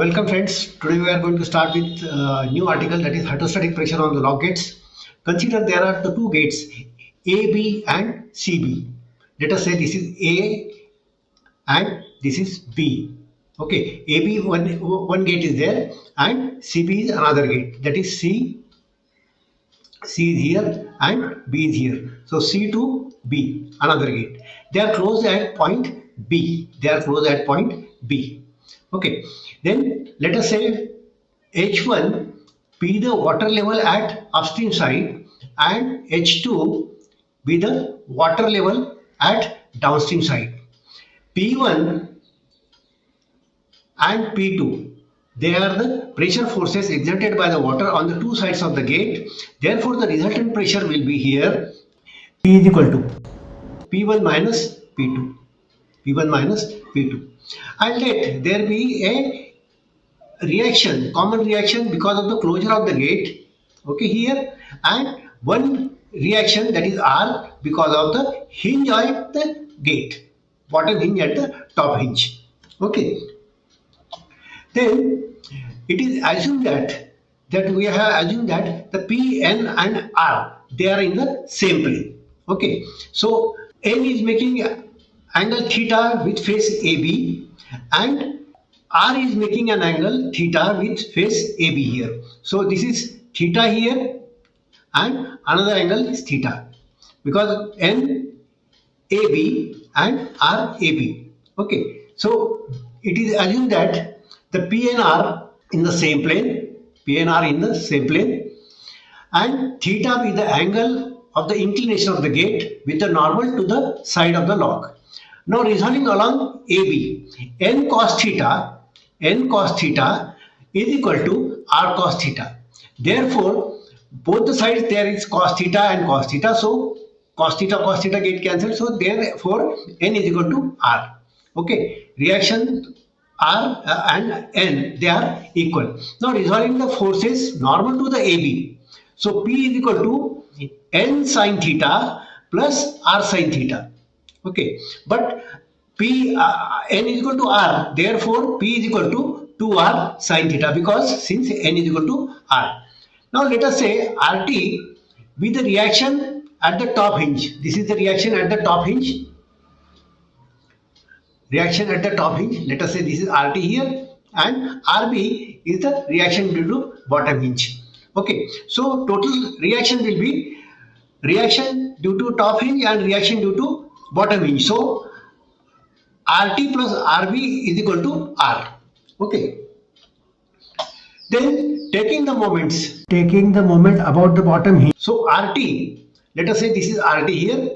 Welcome friends. Today we are going to start with a new article, that is hydrostatic pressure on the lock gates. Consider there are the two gates A, B and CB. Let us say this is A and this is B. Okay, AB one gate is there and CB is another gate. That is C is here and B is here. So C to B, another gate. They are closed at point B. Okay, then let us say H1 be the water level at upstream side and H2 be the water level at downstream side. P1 and P2, they are the pressure forces exerted by the water on the two sides of the gate. Therefore, the resultant pressure will be here P is equal to P1 minus P2. And let there be a reaction, common reaction because of the closure of the gate, okay, here, and one reaction, that is R, because of the hinge at the gate, bottom hinge at the top hinge. Okay, then it is assumed that we have assumed that the P, N and R, they are in the same plane. Okay, so N is making angle theta with face AB and R is making an angle theta with face AB here. So this is theta here and another angle is theta because N AB and R AB. Okay, so it is assumed that the PNR in the same plane, and theta be the angle of the inclination of the gate with the normal to the side of the lock. Now resolving along AB, N cos theta is equal to R cos theta. Therefore, both the sides there is cos theta and cos theta. So cos theta get cancelled. So therefore, N is equal to R. Okay, reaction R and N, they are equal. Now resolving the forces normal to the AB. So P is equal to N sin theta plus R sin theta. Okay, but N is equal to R, therefore P is equal to 2R sin theta because since N is equal to R. Now let us say RT be the reaction at the top hinge. This is the reaction at the top hinge. Let us say this is RT here and RB is the reaction due to bottom hinge. Okay, so total reaction will be reaction due to top hinge and reaction due to bottom hinge. So RT plus RB is equal to R. Okay. Then taking the moment about the bottom hinge. So RT, let us say this is RT here.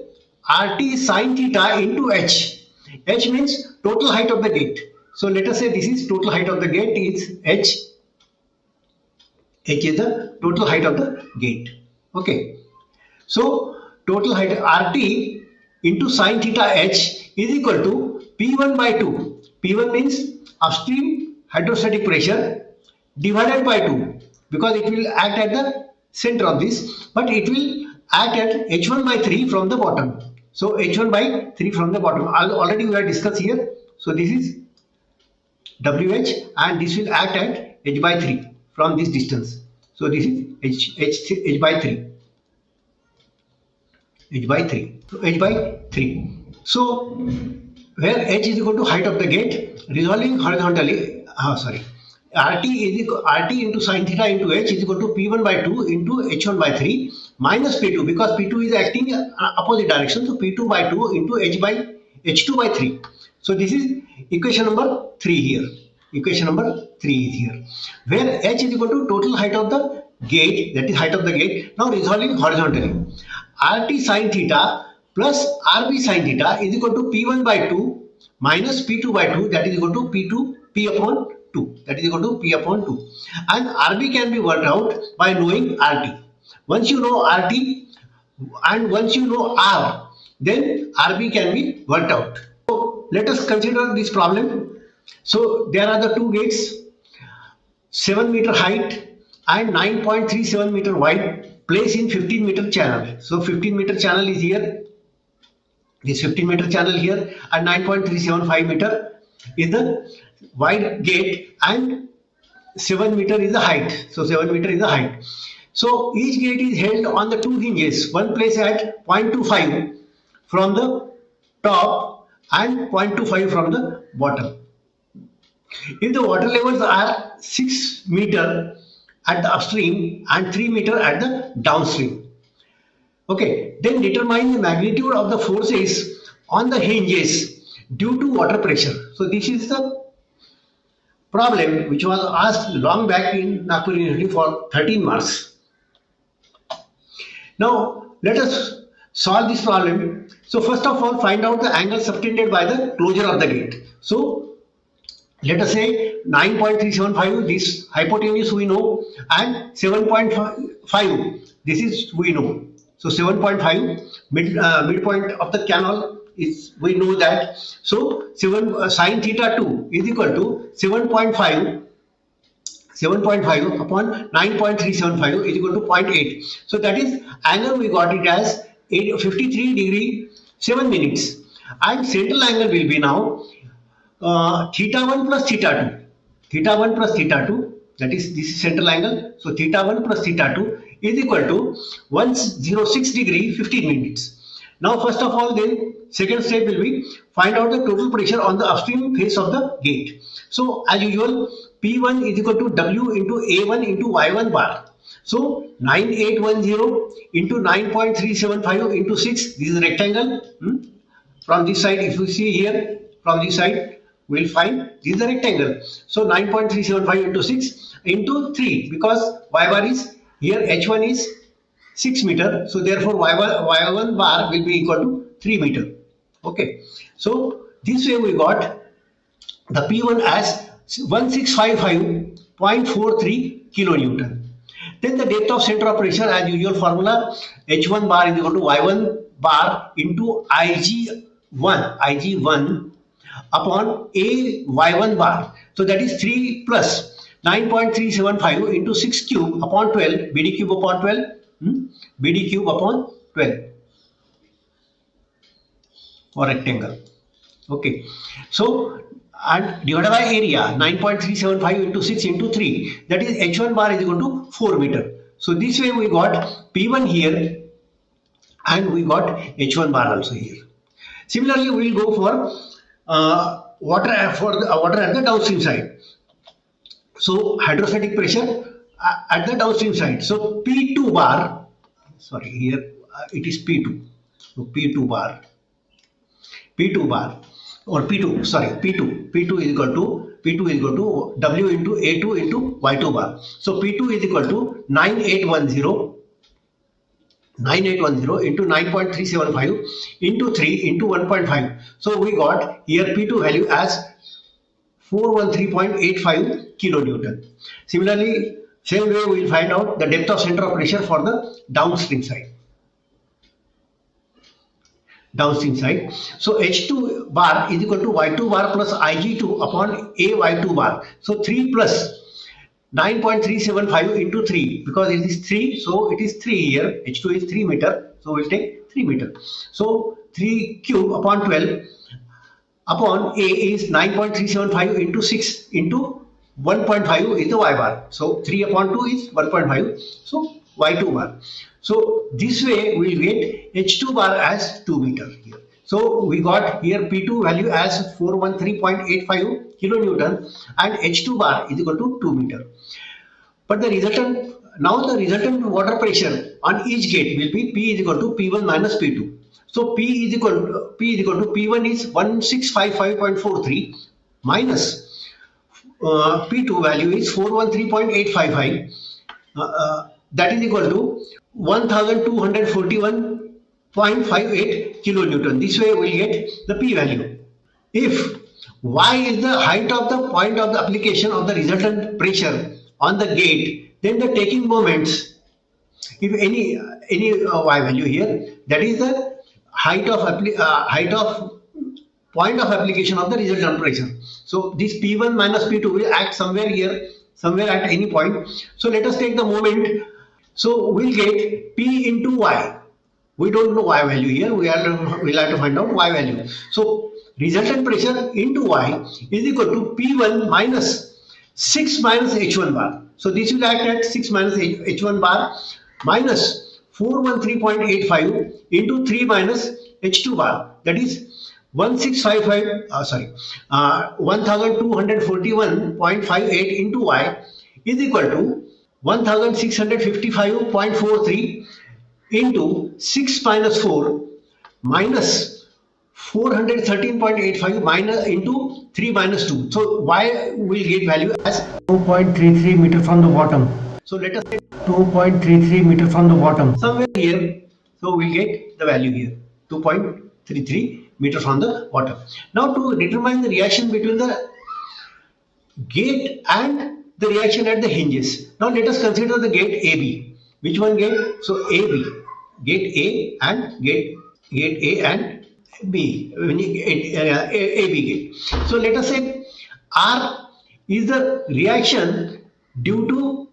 RT sin theta into H. H means total height of the gate. So let us say this is total height of the gate is H. H is the total height of the gate. Okay. So total height RT into sin theta H is equal to P1 by 2. P1 means upstream hydrostatic pressure divided by 2 because it will act at the center of this, but it will act at H1 by 3 from the bottom. So H1 by 3 from the bottom. Already we have discussed here. So this is WH and this will act at H by 3 from this distance. So this is H by 3. So H by 3. So where H is equal to height of the gate, resolving horizontally, RT into sin theta into H is equal to P1 by 2 into H1 by 3 minus P2 because P2 is acting in opposite direction. So P2 by 2 into H2 by 3. So this is equation number 3 here. Where H is equal to total height of the gate, that is height of the gate. Now resolving horizontally, RT sin theta plus RB sin theta is equal to P1 by 2 minus P2 by 2, that is equal to P upon 2. And RB can be worked out by knowing RT. Once you know RT and once you know R, then RB can be worked out. So let us consider this problem. So there are the two gates, 7 meter height and 9.37 meter wide, placed in 15 meter channel. So 15 meter channel is here. This 15 meter channel here and 9.375 meter is the wide gate and 7 meter is the height. So 7 meter is the height. So each gate is held on the two hinges, one place at 0.25 from the top and 0.25 from the bottom. If the water levels are 6 meter at the upstream and 3 meter at the downstream, okay, then determine the magnitude of the forces on the hinges due to water pressure. So this is the problem which was asked long back in Nagpur University for 13 marks. Now let us solve this problem. So first of all, find out the angle subtended by the closure of the gate. So let us say 9.375, this hypotenuse we know, and 7.5, this is we know. So 7.5 midpoint of the canal is, we know that. So 7 sine theta 2 is equal to 7.5 upon 9.375 is equal to 0.8. So that is angle, we got it as 53 degree 7 minutes, and central angle will be now theta 1 plus theta 2. Theta 1 plus theta 2, that is, this is central angle. So theta 1 plus theta 2 is equal to 106 degree 15 minutes. Now first of all, then second step will be find out the total pressure on the upstream face of the gate. So as usual, P1 is equal to W into A1 into Y1 bar. So 9810 into 9.375 into 6, this is a rectangle. From this side, if you see here, from this side, we will find this is a rectangle. So 9.375 into 6 into 3, because Y bar is here, H1 is 6 meter. So therefore Y1 bar will be equal to 3 meter. Okay. So this way we got the P1 as 1655.43 kilonewton. Then the depth of center of pressure, as usual formula, H1 bar is equal to Y1 bar into Ig1 upon A Y1 bar. So that is 3 plus 9.375 into 6 cube upon 12, BD cube upon 12, BD cube upon 12 for rectangle. Okay. So, and divided by area, 9.375 into 6 into 3, that is H1 bar is equal to 4 meter. So this way we got P1 here and we got H1 bar also here. Similarly, we will go for water at the downstream side. So hydrostatic pressure at the downstream side. So P2 bar, sorry, here it is P2. So P2 bar or P2, sorry, P2 is equal to W into A2 into Y2 bar. So P2 is equal to 9810 into 9.375 into 3 into 1.5. So we got here P2 value as 413.85 kilonewton. Similarly, same way we will find out the depth of center of pressure for the downstream side. So H2 bar is equal to Y2 bar plus Ig2 upon AY2 bar. So 3 plus 9.375 into 3, because it is 3, so it is 3 here. H2 is 3 meter, so we'll take 3 meter. So 3 cube upon 12 upon A is 9.375 into 6 into 1.5 is the Y bar. So 3 upon 2 is 1.5. So Y2 bar. So this way we will get H2 bar as 2 meter here. So we got here P2 value as 413.85 kilonewton and H2 bar is equal to 2 meter. But the resultant water pressure on each gate will be P is equal to P1 minus P2. So P is equal to P1 is 1655.43 minus P2 value is 413.855. That is equal to 1241.58 kilonewton. This way we will get the P value. If Y is the height of the point of the application of the resultant pressure on the gate, then the taking moments, if any Y value here, that is the height of point of application of the resultant pressure. So this P1 minus P2 will act somewhere here, somewhere at any point. So let us take the moment. So we'll get P into Y. We don't know Y value here. We'll have to find out Y value. So resultant pressure into Y is equal to P1 minus 6 minus H1 bar. So this will act at 6 minus H1 bar minus 413.85 into 3 minus H2 bar. That is 1241.58 into Y is equal to 1655.43 into 6 minus 4 minus 413.85 minus into 3 minus 2. So Y will get value as 2.33 meter from the bottom. So let us say 2.33 meter from the bottom. Somewhere here, so we'll get the value here, 2.33 meter from the bottom. Now to determine the reaction between the gate and the reaction at the hinges. Now let us consider the gate AB. Which one gate? So AB, gate A and gate A and B, AB gate. So let us say R is the reaction due to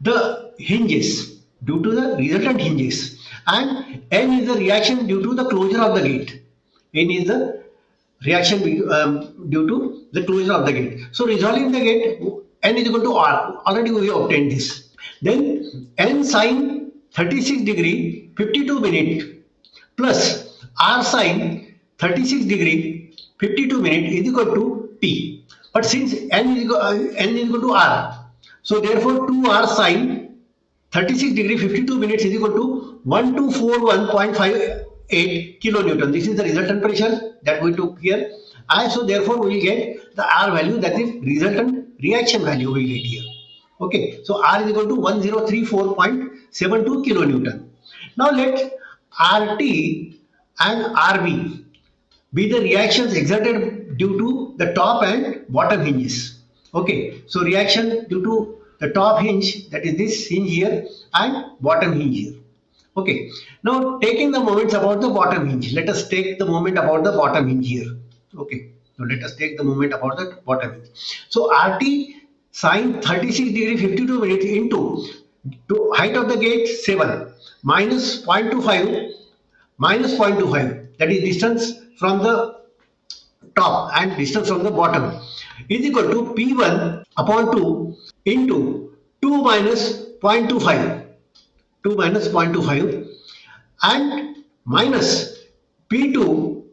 the hinges, due to the resultant hinges, and N is the reaction due to the closure of the gate. N is the reaction due to the closure of the gate. So resolving the gate, N is equal to R. Already we obtained this. Then N sine 36 degree 52 minute plus R sine 36 degree 52 minute is equal to T. But since N is equal to R, so therefore 2R sine 36 degree 52 minutes is equal to 1241.58 kilonewton. This is the resultant pressure that we took here. And so therefore we will get the R value, that is resultant reaction value we will get here. Okay, so R is equal to 1034.72 kilonewton. Now let RT and RB be the reactions exerted due to the top and bottom hinges. Okay, so reaction due to the top hinge, that is this hinge here, and bottom hinge here. Okay, now taking the moments about the bottom hinge, let us take the moment about the bottom hinge here. Okay, so let us take the moment about the bottom hinge. So RT sine 36 degree 52 minutes into height of the gate 7 minus 0.25 minus 0.25, that is distance from the top and distance from the bottom, is equal to P1 upon 2 into 2 minus 0.25 and minus P2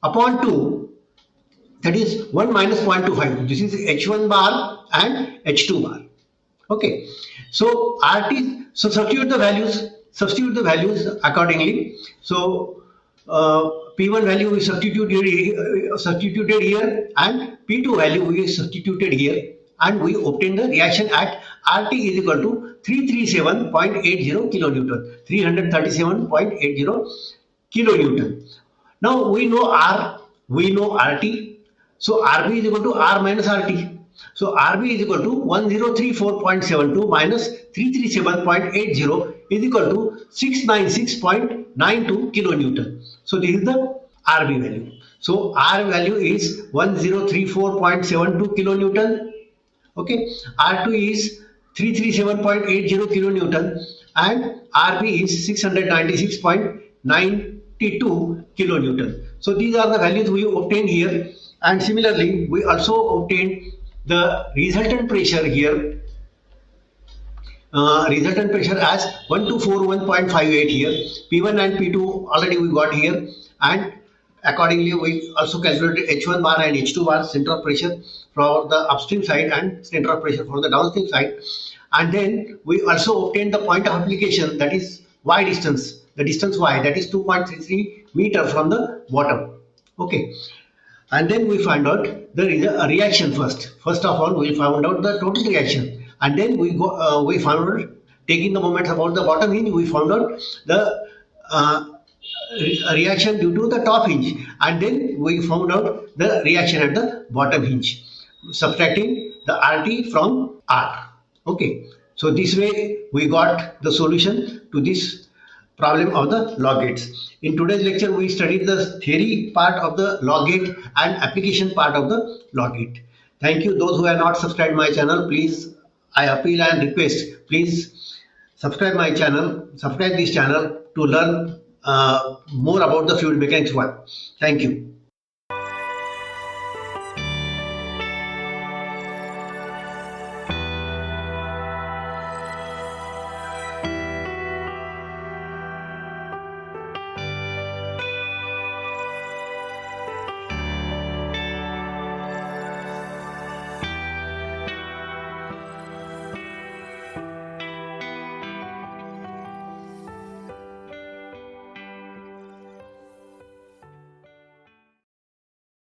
upon 2, that is 1 minus 0.25. This is H1 bar and H2 bar. Okay, so RT, so substitute the values accordingly. So P1 value we substituted here and P2 value we substituted here, and we obtain the reaction at RT is equal to 337.80 kilonewton, 337.80 kilonewton. Now we know R, we know RT, so RB is equal to R minus RT. So RB is equal to 1034.72 minus 337.80 is equal to 696.92 kilonewton. So this is the RB value. So R value is 1034.72 kilonewton. Okay, R2 is 337.80 kilonewton and RB is 696.92 kilonewton. So these are the values we obtained here, and similarly we also obtained the resultant pressure here. Resultant pressure as 1241.58 here. P1 and P2 already we got here, and accordingly we also calculated H1 bar and H2 bar, center of pressure for the upstream side and center of pressure for the downstream side. And then we also obtained the point of application, that is Y distance, the distance Y, that is 2.33 meter from the bottom. Okay, and then we find out the reaction first. First of all, we found out the total reaction, and then we found out, taking the moments about the bottom hinge, we found out the reaction due to the top hinge, and then we found out the reaction at the bottom hinge, subtracting the RT from R. Okay, so this way we got the solution to this problem of the log gates. In today's lecture, we studied the theory part of the log gate and application part of the log gate. Thank you. Those who have not subscribed my channel, please, I appeal and request, please subscribe my channel, subscribe this channel to learn more about the fluid mechanics one. Thank you.